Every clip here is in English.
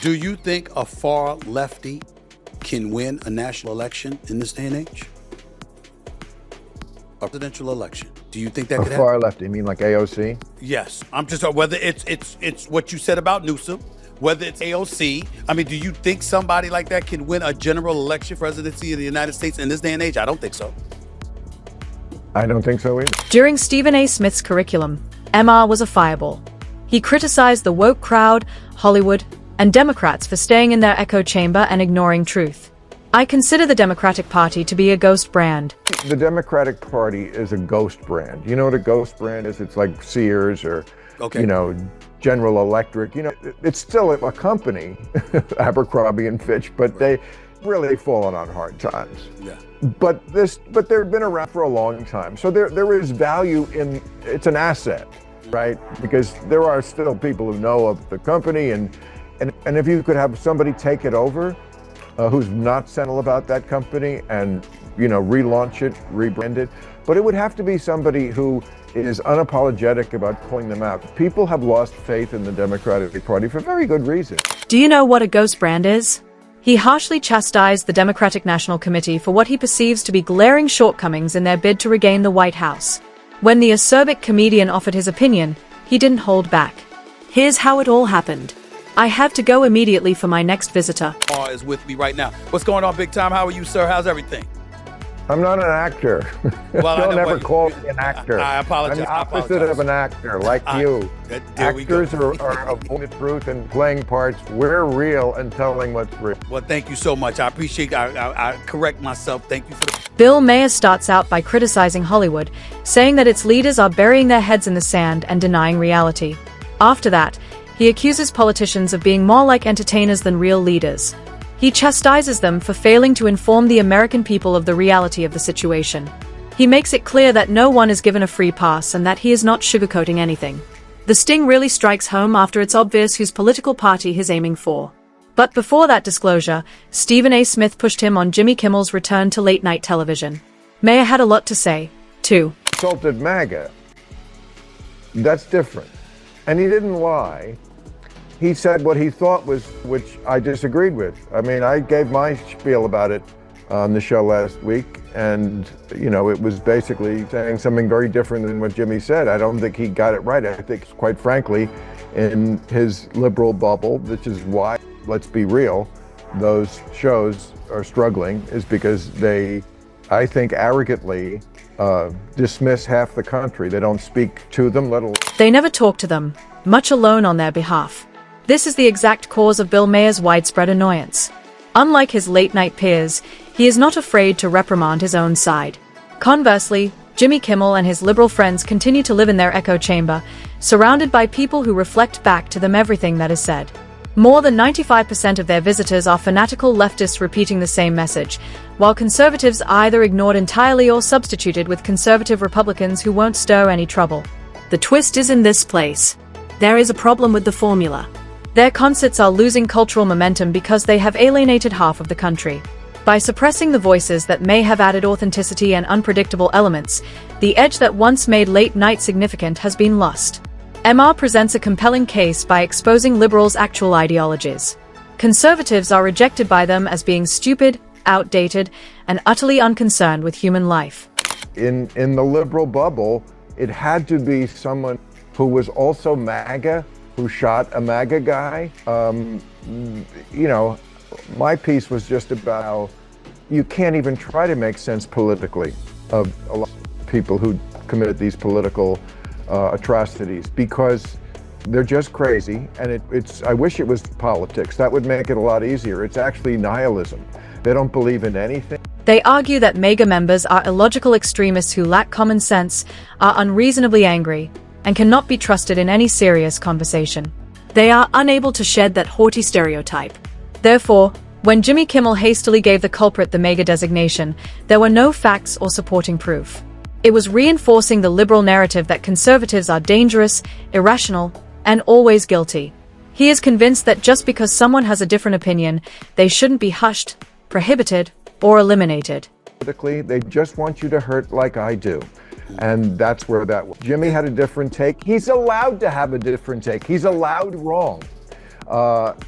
Do you think a far lefty can win a national election in this day and age? A presidential election. Do you think that could happen? Far left, you mean like AOC? Yes. I'm just whether it's what you said about Newsom, whether it's AOC. I mean, do you think somebody like that can win a general election presidency of the United States in this day and age? I don't think so. I don't think so either. During Stephen A. Smith's curriculum, Maher was a fireball. He criticized the woke crowd, Hollywood, and Democrats for staying in their echo chamber and ignoring truth. I consider the Democratic Party to be a ghost brand. The Democratic Party is a ghost brand. You know what a ghost brand is? It's like Sears or, General Electric. It's still a company, Abercrombie and Fitch, but they've really fallen on hard times. Yeah. But they've been around for a long time. So there is value in, it's an asset, right? Because there are still people who know of the company, and if you could have somebody take it over, who's not sentimental about that company and, relaunch it, rebrand it. But it would have to be somebody who is unapologetic about calling them out. People have lost faith in the Democratic Party for very good reason. Do you know what a ghost brand is? He harshly chastised the Democratic National Committee for what he perceives to be glaring shortcomings in their bid to regain the White House. When the acerbic comedian offered his opinion, he didn't hold back. Here's how it all happened. I have to go immediately for my next visitor. Maher is with me right now. What's going on, Big Time? How are you, sir? How's everything? I'm not an actor. Well, Don't ever call me an actor. I apologize. I'm the opposite of an actor, like you. Actors are avoiding the truth and playing parts. We're real and telling what's real. Well, thank you so much. I appreciate I correct myself. Thank you for the... Bill Maher starts out by criticizing Hollywood, saying that its leaders are burying their heads in the sand and denying reality. After that, he accuses politicians of being more like entertainers than real leaders. He chastises them for failing to inform the American people of the reality of the situation. He makes it clear that no one is given a free pass and that he is not sugarcoating anything. The sting really strikes home after it's obvious whose political party he's aiming for. But before that disclosure, Stephen A. Smith pushed him on Jimmy Kimmel's return to late-night television. Maher had a lot to say, too. Insulted MAGA. That's different. And he didn't lie. He said what he thought was, which I disagreed with. I mean, I gave my spiel about it on the show last week, and, it was basically saying something very different than what Jimmy said. I don't think he got it right. I think, quite frankly, in his liberal bubble, which is why, let's be real, those shows are struggling, is because they, I think, arrogantly dismiss half the country. They don't speak to them, let alone... They never talk to them, much alone on their behalf. This is the exact cause of Bill Maher's widespread annoyance. Unlike his late-night peers, he is not afraid to reprimand his own side. Conversely, Jimmy Kimmel and his liberal friends continue to live in their echo chamber, surrounded by people who reflect back to them everything that is said. More than 95% of their visitors are fanatical leftists repeating the same message, while conservatives are either ignored entirely or substituted with conservative Republicans who won't stir any trouble. The twist is in this place. There is a problem with the formula. Their concerts are losing cultural momentum because they have alienated half of the country. By suppressing the voices that may have added authenticity and unpredictable elements, the edge that once made late night significant has been lost. Maher presents a compelling case by exposing liberals' actual ideologies. Conservatives are rejected by them as being stupid, outdated, and utterly unconcerned with human life. In the liberal bubble, it had to be someone who was also MAGA, who shot a MAGA guy. My piece was just about how you can't even try to make sense politically of a lot of people who committed these political atrocities, because they're just crazy, and I wish it was politics. That would make it a lot easier. It's actually nihilism. They don't believe in anything. They argue that MAGA members are illogical extremists who lack common sense, are unreasonably angry, and cannot be trusted in any serious conversation. They are unable to shed that haughty stereotype. Therefore, when Jimmy Kimmel hastily gave the culprit the MAGA designation, there were no facts or supporting proof. It was reinforcing the liberal narrative that conservatives are dangerous, irrational, and always guilty. He is convinced that just because someone has a different opinion, they shouldn't be hushed, prohibited, or eliminated. Politically, they just want you to hurt like I do. And that's where Jimmy had a different take. He's allowed to have a different take. He's allowed wrong. Some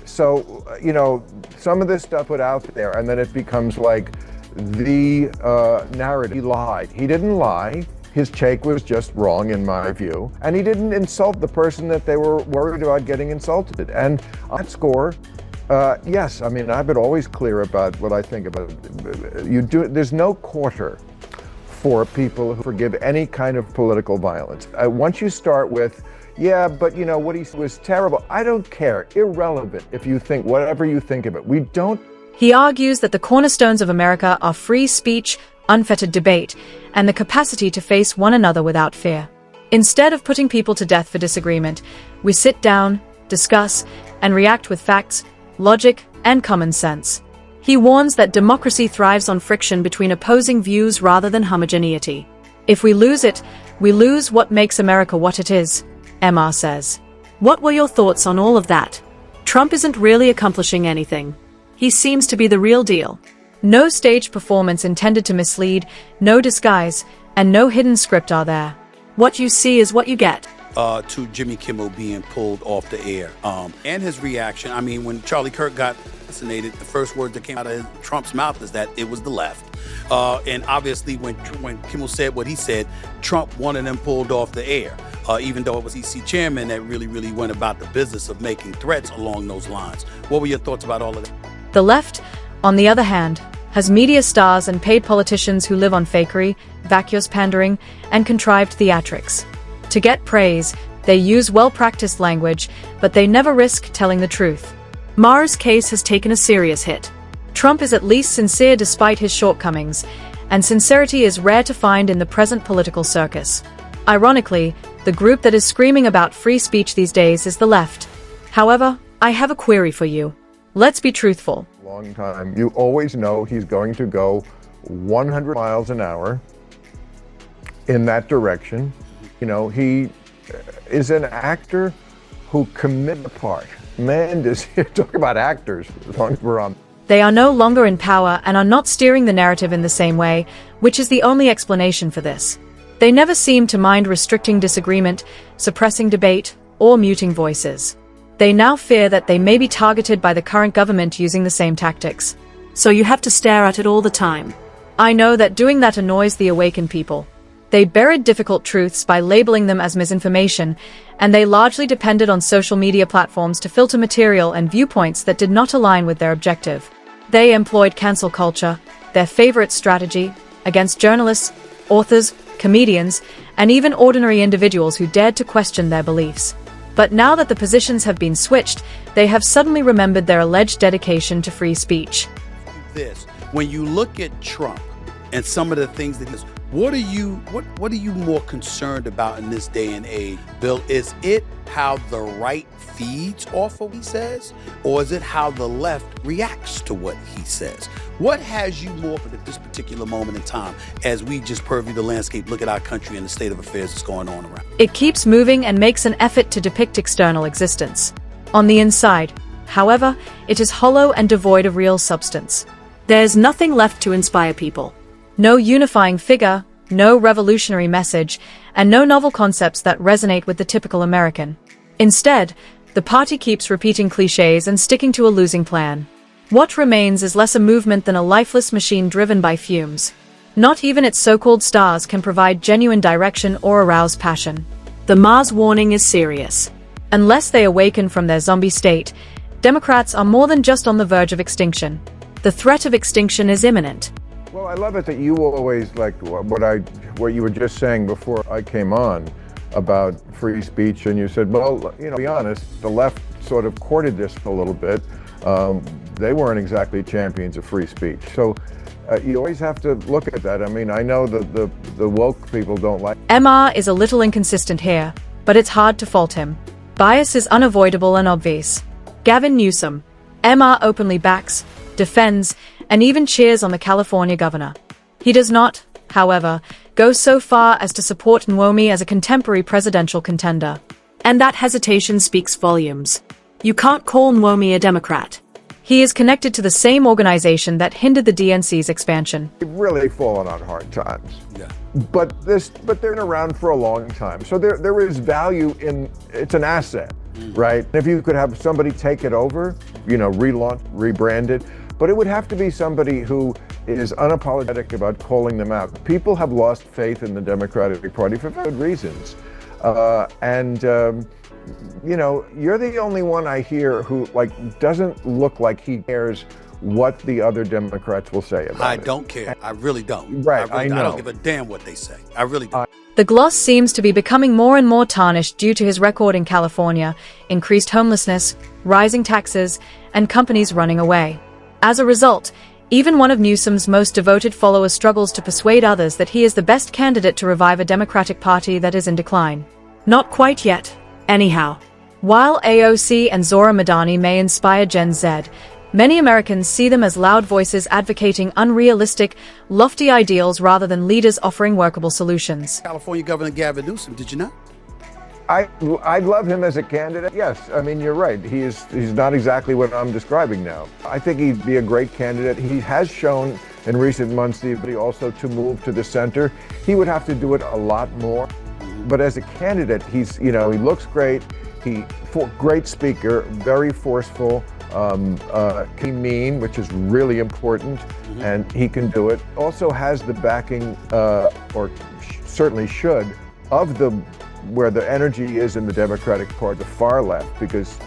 of this stuff put out there, and then it becomes like the narrative. He lied. He didn't lie. His take was just wrong, in my view. And he didn't insult the person that they were worried about getting insulted. And on that score, yes, I mean, I've been always clear about what I think about it. There's no quarter for people who forgive any kind of political violence. Once you start with, yeah, but what he said was terrible. I don't care. Irrelevant if you think whatever you think of it. We don't. He argues that the cornerstones of America are free speech, unfettered debate, and the capacity to face one another without fear. Instead of putting people to death for disagreement, we sit down, discuss, and react with facts, logic, and common sense. He warns that democracy thrives on friction between opposing views rather than homogeneity. If we lose it, we lose what makes America what it is, Maher says. What were your thoughts on all of that? Trump isn't really accomplishing anything. He seems to be the real deal. No staged performance intended to mislead, no disguise, and no hidden script are there. What you see is what you get. To Jimmy Kimmel being pulled off the air, and his reaction. I mean, when Charlie Kirk got assassinated, the first word that came out of Trump's mouth is that it was the left. And obviously, when Kimmel said what he said, Trump wanted him pulled off the air, even though it was EC chairman that really went about the business of making threats along those lines. What were your thoughts about all of that? The left, on the other hand, has media stars and paid politicians who live on fakery, vacuous pandering, and contrived theatrics. To get praise, they use well-practiced language, but they never risk telling the truth. Maher's case has taken a serious hit. Trump is at least sincere despite his shortcomings, and sincerity is rare to find in the present political circus. Ironically, the group that is screaming about free speech these days is the left. However, I have a query for you. Let's be truthful. Long time. You always know he's going to go 100 miles an hour in that direction. He is an actor who commit the part. Man, does he talk about actors as long as we're on. They are no longer in power and are not steering the narrative in the same way, which is the only explanation for this. They never seem to mind restricting disagreement, suppressing debate, or muting voices. They now fear that they may be targeted by the current government using the same tactics. So you have to stare at it all the time. I know that doing that annoys the awakened people. They buried difficult truths by labeling them as misinformation, and they largely depended on social media platforms to filter material and viewpoints that did not align with their objective. They employed cancel culture, their favorite strategy, against journalists, authors, comedians, and even ordinary individuals who dared to question their beliefs. But now that the positions have been switched, they have suddenly remembered their alleged dedication to free speech. When you look at Trump and some of the things that he does, what are you more concerned about in this day and age, Bill? Is it how the right feeds off of what he says, or is it how the left reacts to what he says? What has you more at this particular moment in time as we just purview the landscape, look at our country and the state of affairs that's going on around? It keeps moving and makes an effort to depict external existence. On the inside, however, it is hollow and devoid of real substance. There's nothing left to inspire people. No unifying figure, no revolutionary message, and no novel concepts that resonate with the typical American. Instead, the party keeps repeating cliches and sticking to a losing plan. What remains is less a movement than a lifeless machine driven by fumes. Not even its so-called stars can provide genuine direction or arouse passion. The Maher's warning is serious. Unless they awaken from their zombie state, Democrats are more than just on the verge of extinction. The threat of extinction is imminent. Well, I love it that you always, like what you were just saying before I came on about free speech, and you said, well, to be honest, the left sort of courted this a little bit. They weren't exactly champions of free speech. So you always have to look at that. I mean, I know that the woke people don't like. Maher is a little inconsistent here, but it's hard to fault him. Bias is unavoidable and obvious. Gavin Newsom. Maher openly backs, defends, and even cheers on the California governor. He does not, however, go so far as to support Nwomi as a contemporary presidential contender. And that hesitation speaks volumes. You can't call Nwomi a Democrat. He is connected to the same organization that hindered the DNC's expansion. They've really fallen on hard times. Yeah. But they're around for a long time. So there is value in, it's an asset. right? If you could have somebody take it over, relaunch, rebrand it, but it would have to be somebody who is unapologetic about calling them out. People have lost faith in the Democratic Party for good reasons. You're the only one I hear who doesn't look like he cares what the other Democrats will say about it. I don't care. I really don't. Right, I know. I don't give a damn what they say. I really don't. The gloss seems to be becoming more and more tarnished due to his record in California, increased homelessness, rising taxes, and companies running away. As a result, even one of Newsom's most devoted followers struggles to persuade others that he is the best candidate to revive a Democratic Party that is in decline. Not quite yet, anyhow. While AOC and Zora Madani may inspire Gen Z, many Americans see them as loud voices advocating unrealistic, lofty ideals rather than leaders offering workable solutions. California Governor Gavin Newsom, did you not? I love him as a candidate. Yes, I mean, you're right. He's not exactly what I'm describing now. I think he'd be a great candidate. He has shown in recent months the ability also to move to the center. He would have to do it a lot more. But as a candidate, he looks great. Great speaker, very forceful, mean, which is really important, and he can do it. Also has the backing, certainly should, of where the energy is in the Democratic Party, the far left, because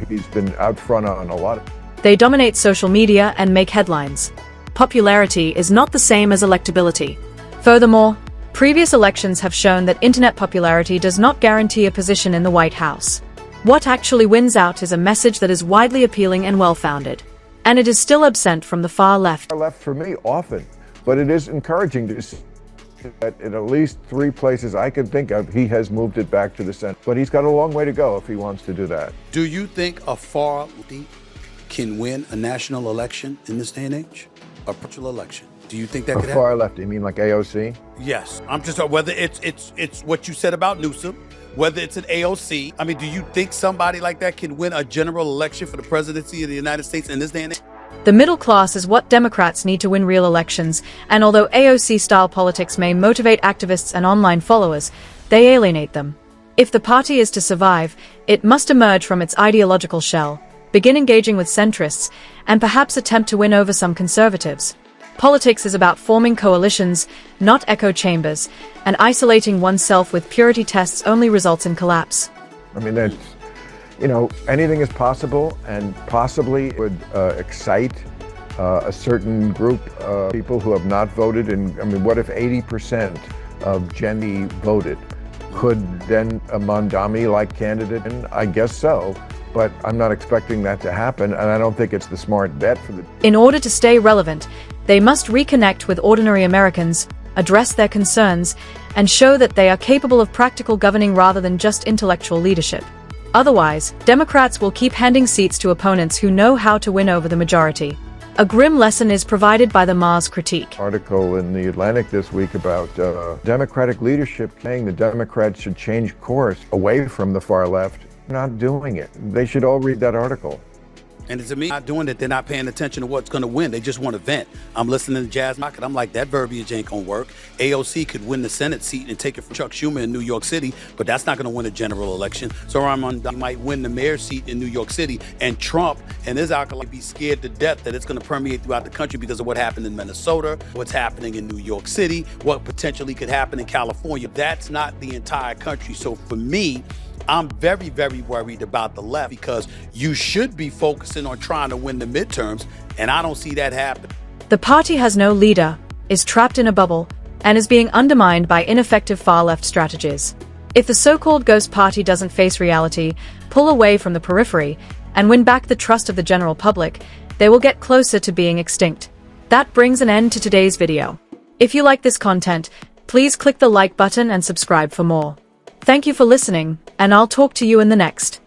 he's been out front on a lot. They dominate social media and make headlines. Popularity is not the same as electability. Furthermore, previous elections have shown that internet popularity does not guarantee a position in the White House. What actually wins out is a message that is widely appealing and well-founded. And it is still absent from the far left. Far left for me, often. But it is encouraging to see that in at least 3 places I can think of, he has moved it back to the center. But he's got a long way to go if he wants to do that. Do you think a far left can win a national election in this day and age? A presidential election? Do you think that could happen? Far left, you mean like AOC? Yes. I'm just whether it's what you said about Newsom, whether it's an AOC. I mean, do you think somebody like that can win a general election for the presidency of the United States in this day and age? The middle class is what Democrats need to win real elections, and although AOC-style politics may motivate activists and online followers, they alienate them. If the party is to survive, it must emerge from its ideological shell, begin engaging with centrists, and perhaps attempt to win over some conservatives. Politics is about forming coalitions, not echo chambers, and isolating oneself with purity tests only results in collapse. I mean, that's, anything is possible, and possibly would excite a certain group of people who have not voted. And what if 80% of Gen Z voted? Could then a Mondami-like candidate? And I guess so, but I'm not expecting that to happen, and I don't think it's the smart bet for the... In order to stay relevant, they must reconnect with ordinary Americans, address their concerns, and show that they are capable of practical governing rather than just intellectual leadership. Otherwise, Democrats will keep handing seats to opponents who know how to win over the majority. A grim lesson is provided by the Maher's critique. Article in the Atlantic this week about Democratic leadership saying the Democrats should change course away from the far left. Not doing it. They should all read that article. And to me, not doing it, they're not paying attention to what's going to win. They just want to vent. I'm listening to Jazz Market. I'm like, that verbiage ain't going to work. AOC could win the Senate seat and take it from Chuck Schumer in New York City, but that's not going to win a general election. So he might win the mayor seat in New York City, and Trump and his acolytes be scared to death that it's going to permeate throughout the country because of what happened in Minnesota, what's happening in New York City, what potentially could happen in California. That's not the entire country. So for me, I'm very, very worried about the left because you should be focusing on trying to win the midterms, and I don't see that happen. The party has no leader, is trapped in a bubble, and is being undermined by ineffective far-left strategies. If the so-called ghost party doesn't face reality, pull away from the periphery, and win back the trust of the general public, they will get closer to being extinct. That brings an end to today's video. If you like this content, please click the like button and subscribe for more. Thank you for listening, and I'll talk to you in the next.